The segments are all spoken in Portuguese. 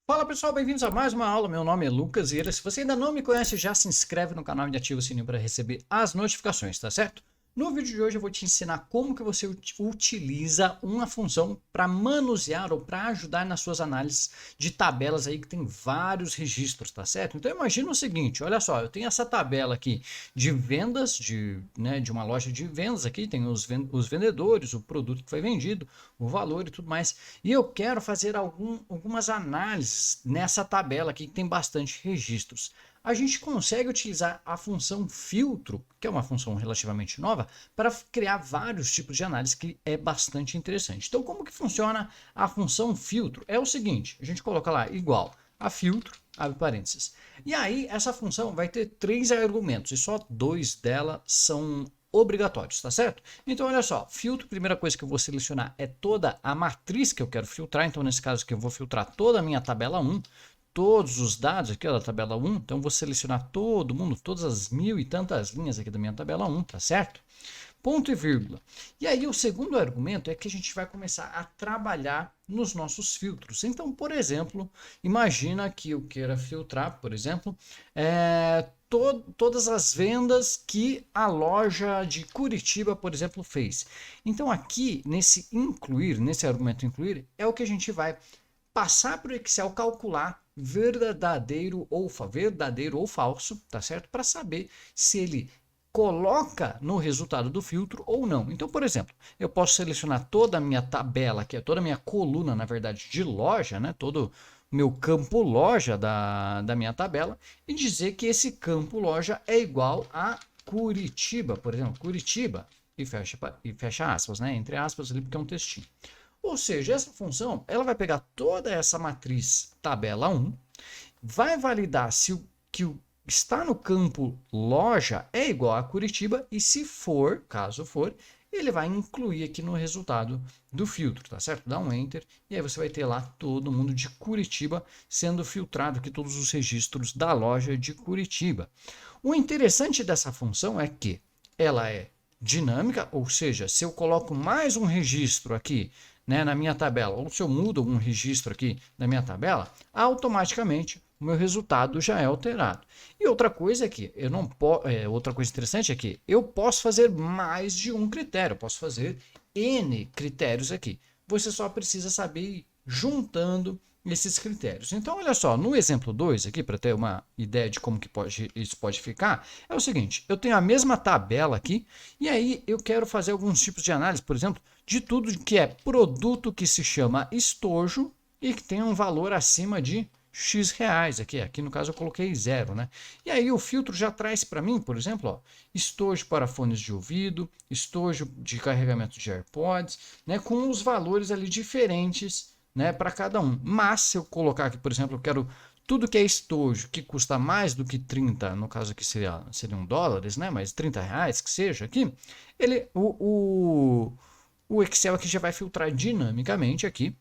Fala pessoal, bem-vindos a mais uma aula. Meu nome é Lucas Vieira. Se você ainda não me conhece, já se inscreve no canal e ativa o sininho para receber as notificações, tá certo? No vídeo de hoje eu vou te ensinar como que você utiliza uma função para manusear ou para ajudar nas suas análises de tabelas aí que tem vários registros, tá certo? Então imagina o seguinte, olha só, eu tenho essa tabela aqui de vendas, de uma loja de vendas aqui, tem os vendedores, o produto que foi vendido, o valor e tudo mais. E eu quero fazer algumas análises nessa tabela aqui que tem bastante registros. A gente consegue utilizar a função filtro, que é uma função relativamente nova, para criar vários tipos de análise que é bastante interessante. Então, como que funciona a função filtro? É o seguinte, a gente coloca lá igual a filtro, abre parênteses. E aí, essa função vai ter 3 argumentos e só 2 delas são obrigatórios, tá certo? Então, olha só, filtro, primeira coisa que eu vou selecionar é toda a matriz que eu quero filtrar. Então, nesse caso aqui, eu vou filtrar toda a minha tabela 1, todos os dados aqui ó, da tabela 1. Então, vou selecionar todo mundo, todas as 1000 e tantas linhas aqui da minha tabela 1, tá certo? Ponto e vírgula. E aí, o segundo argumento é que a gente vai começar a trabalhar nos nossos filtros. Então, por exemplo, imagina que eu queira filtrar, por exemplo, todas as vendas que a loja de Curitiba, por exemplo, fez. Então, aqui, nesse incluir, nesse argumento incluir, é o que a gente vai passar para o Excel calcular verdadeiro ou falso, tá certo? Para saber se ele coloca no resultado do filtro ou não. Então, por exemplo, eu posso selecionar toda a minha tabela, que é toda a minha coluna, na verdade, de loja, né? Todo o meu campo loja da minha tabela, e dizer que esse campo loja é igual a Curitiba, por exemplo, Curitiba, e fecha aspas, né? Entre aspas ali, porque é um textinho. Ou seja, essa função ela vai pegar toda essa matriz tabela 1, vai validar se o que está no campo loja é igual a Curitiba e se for, caso for, ele vai incluir aqui no resultado do filtro, tá certo? Dá um enter e aí você vai ter lá todo mundo de Curitiba sendo filtrado aqui todos os registros da loja de Curitiba. O interessante dessa função é que ela é dinâmica, ou seja, se eu coloco mais um registro aqui, né, na minha tabela, ou se eu mudo algum registro aqui na minha tabela, automaticamente o meu resultado já é alterado. E outra coisa é que eu não outra coisa interessante é que eu posso fazer mais de um critério, eu posso fazer N critérios aqui. Você só precisa saber ir juntando esses critérios. Então, olha só, no exemplo 2 aqui, para ter uma ideia de como que isso pode ficar, é o seguinte, eu tenho a mesma tabela aqui, e aí eu quero fazer alguns tipos de análise, por exemplo, de tudo que é produto que se chama estojo e que tem um valor acima de X reais aqui no caso eu coloquei 0, né? E aí o filtro já traz para mim, por exemplo, ó, estojo para fones de ouvido, estojo de carregamento de AirPods, né, com os valores ali diferentes, né, para cada um. Mas se eu colocar aqui, por exemplo, eu quero tudo que é estojo que custa mais do que 30, no caso aqui seriam dólares, né, mas 30 reais que seja aqui, o Excel aqui já vai filtrar dinamicamente aqui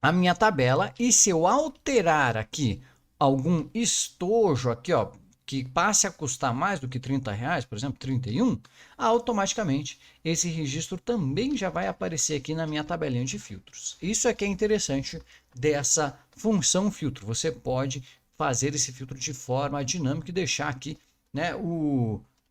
a minha tabela, e se eu alterar aqui algum estojo aqui, ó, que passe a custar mais do que 30 reais, por exemplo, 31, automaticamente esse registro também já vai aparecer aqui na minha tabelinha de filtros. Isso é que é interessante dessa função filtro. Você pode fazer esse filtro de forma dinâmica e deixar aqui, né,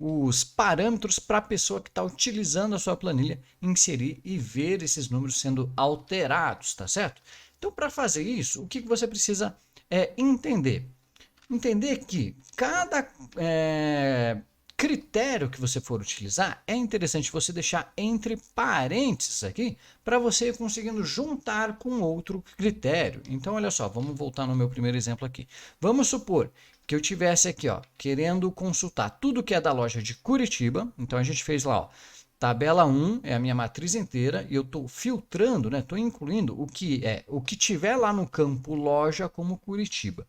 os parâmetros para a pessoa que está utilizando a sua planilha inserir e ver esses números sendo alterados, tá certo? Então, para fazer isso, o que você precisa entender? Entender que cada critério que você for utilizar, é interessante você deixar entre parênteses aqui, para você ir conseguindo juntar com outro critério. Então, olha só, vamos voltar no meu primeiro exemplo aqui. Vamos supor que eu tivesse aqui, ó, querendo consultar tudo que é da loja de Curitiba. Então, a gente fez lá, ó, tabela 1 é a minha matriz inteira e eu estou filtrando, né? Estou incluindo o que tiver lá no campo loja como Curitiba.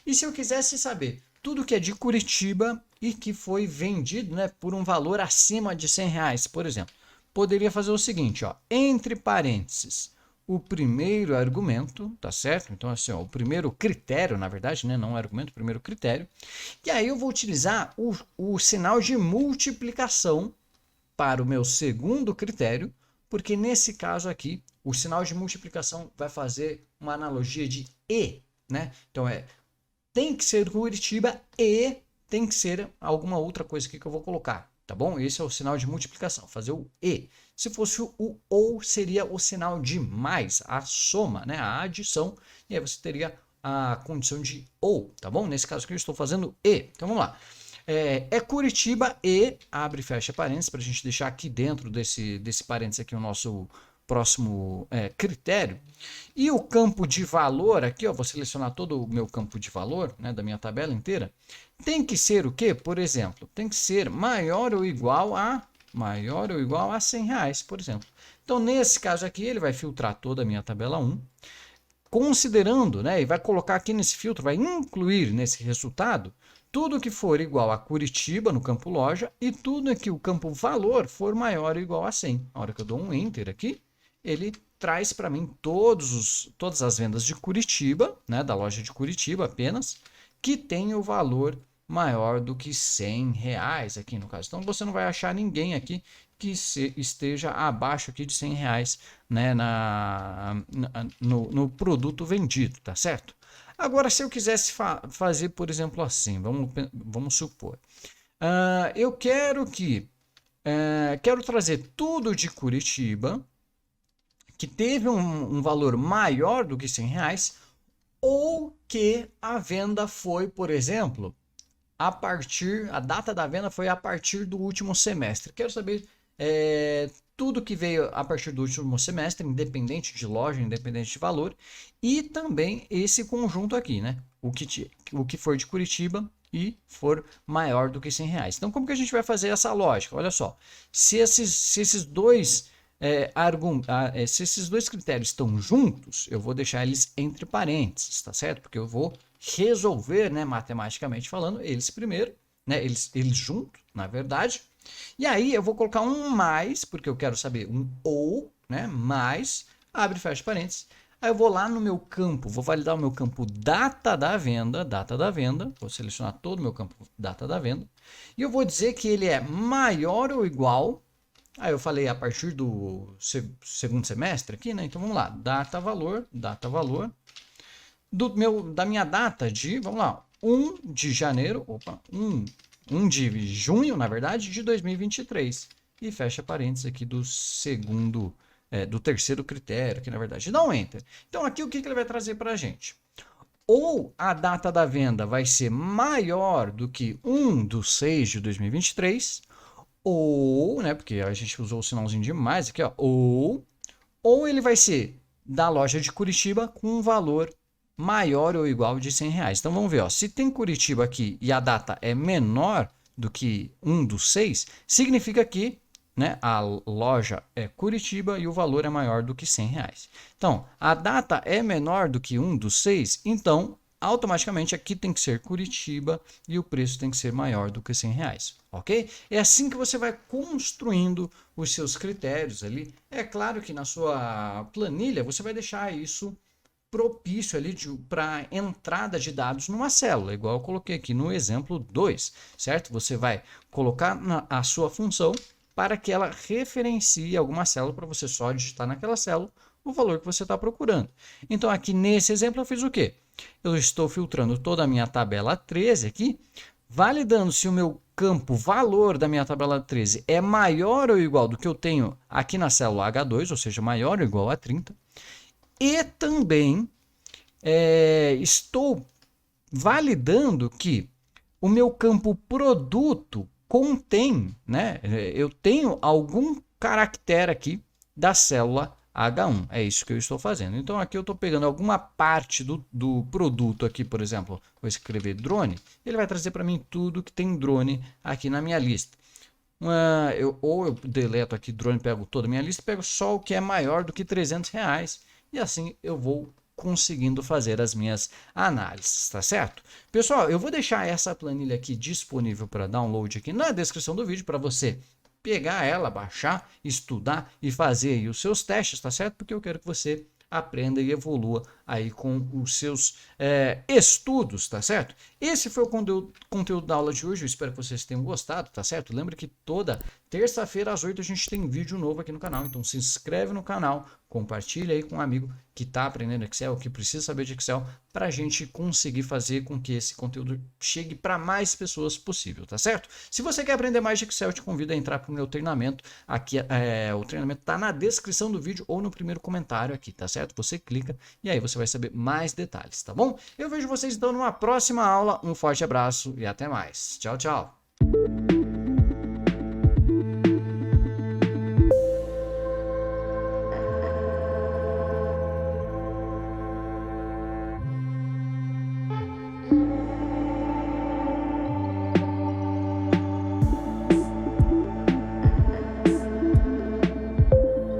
E se eu quisesse saber tudo que é de Curitiba e que foi vendido, né, por um valor acima de 100 reais, por exemplo, poderia fazer o seguinte, ó, entre parênteses, o primeiro argumento, tá certo? Então, assim, ó, o primeiro critério, na verdade, né, não é argumento, o primeiro critério. E aí eu vou utilizar o sinal de multiplicação para o meu segundo critério, porque nesse caso aqui, o sinal de multiplicação vai fazer uma analogia de E. né? Então tem que ser Curitiba e tem que ser alguma outra coisa aqui que eu vou colocar, tá bom? Esse é o sinal de multiplicação, fazer o e. Se fosse o ou, seria o sinal de mais, a soma, né? A adição, e aí você teria a condição de ou, tá bom? Nesse caso aqui eu estou fazendo e. Então vamos lá. É Curitiba e, abre e fecha parênteses, para a gente deixar aqui dentro desse parênteses aqui o nosso próximo critério. E o campo de valor aqui, ó, vou selecionar todo o meu campo de valor, né, da minha tabela inteira. Tem que ser o quê? Por exemplo, tem que ser maior ou igual a R$100, por exemplo. Então, nesse caso aqui, ele vai filtrar toda a minha tabela 1, considerando, né, e vai colocar aqui nesse filtro, vai incluir nesse resultado tudo que for igual a Curitiba no campo loja e tudo que o campo valor for maior ou igual a 100. Na hora que eu dou um Enter aqui, ele traz para mim todas as vendas de Curitiba, né, da loja de Curitiba apenas, que tem o valor maior do que R$100 aqui no caso. Então você não vai achar ninguém aqui que esteja abaixo aqui de R$100, né, no produto vendido, tá certo? Agora, se eu quisesse fazer, por exemplo, assim, vamos supor, eu quero trazer tudo de Curitiba que teve um valor maior do que R$100 ou que a venda foi, por exemplo, a data da venda foi a partir do último semestre. Quero saber tudo que veio a partir do último semestre, independente de loja, independente de valor, e também esse conjunto aqui, né? O que for de Curitiba e for maior do que R$100. Então, como que a gente vai fazer essa lógica? Olha só, se esses dois se esses dois critérios estão juntos, eu vou deixar eles entre parênteses, tá certo? Porque eu vou resolver, né, matematicamente falando, eles primeiro, né, eles juntos, na verdade. E aí eu vou colocar um mais, porque eu quero saber um ou, né, mais, abre e fecha parênteses. Aí eu vou lá no meu campo, vou validar o meu campo data da venda, vou selecionar todo o meu campo data da venda, e eu vou dizer que ele é maior ou igual. Aí eu falei a partir do segundo semestre aqui, né? Então vamos lá, data valor da minha data de, vamos lá, 1 de janeiro, 1 de junho, na verdade, de 2023. E fecha parênteses aqui do terceiro critério, que na verdade dá um Enter. Então aqui o que ele vai trazer para a gente? Ou a data da venda vai ser maior do que 1/6 de 2023, ou, né, porque a gente usou o sinalzinho de mais aqui, ó, ou ele vai ser da loja de Curitiba com um valor maior ou igual de R$100. Então vamos ver, ó, se tem Curitiba aqui e a data é menor do que 1/6, significa que, né, a loja é Curitiba e o valor é maior do que R$100. Então, a data é menor do que 1/6, então automaticamente aqui tem que ser Curitiba e o preço tem que ser maior do que R$100, ok? É assim que você vai construindo os seus critérios ali. É claro que na sua planilha você vai deixar isso propício ali para entrada de dados numa célula, igual eu coloquei aqui no exemplo 2, certo? Você vai colocar a sua função para que ela referencie alguma célula para você só digitar naquela célula o valor que você está procurando. Então aqui nesse exemplo eu fiz o quê? Eu estou filtrando toda a minha tabela 13 aqui, validando se o meu campo valor da minha tabela 13 é maior ou igual do que eu tenho aqui na célula H2, ou seja, maior ou igual a 30. E também estou validando que o meu campo produto contém, né? Eu tenho algum caractere aqui da célula H1. É isso que eu estou fazendo. Então aqui eu estou pegando alguma parte do produto aqui, por exemplo, vou escrever drone, ele vai trazer para mim tudo que tem drone aqui na minha lista. Eu deleto aqui drone, pego toda a minha lista, pego só o que é maior do que R$300 e assim eu vou conseguindo fazer as minhas análises, tá certo? Pessoal, eu vou deixar essa planilha aqui disponível para download aqui na descrição do vídeo para você pegar ela, baixar, estudar e fazer aí os seus testes, tá certo? Porque eu quero que você aprenda e evolua aí com os seus estudos, tá certo? Esse foi o conteúdo da aula de hoje, eu espero que vocês tenham gostado, tá certo? Lembra que toda terça-feira às 8 a gente tem vídeo novo aqui no canal, então se inscreve no canal, compartilha aí com um amigo que está aprendendo Excel, que precisa saber de Excel, para a gente conseguir fazer com que esse conteúdo chegue para mais pessoas possível, tá certo? Se você quer aprender mais de Excel, eu te convido a entrar para o meu treinamento. Aqui o treinamento está na descrição do vídeo ou no primeiro comentário aqui, tá certo? Você clica e aí você vai saber mais detalhes, tá bom? Eu vejo vocês então numa próxima aula. Um forte abraço e até mais. Tchau, tchau.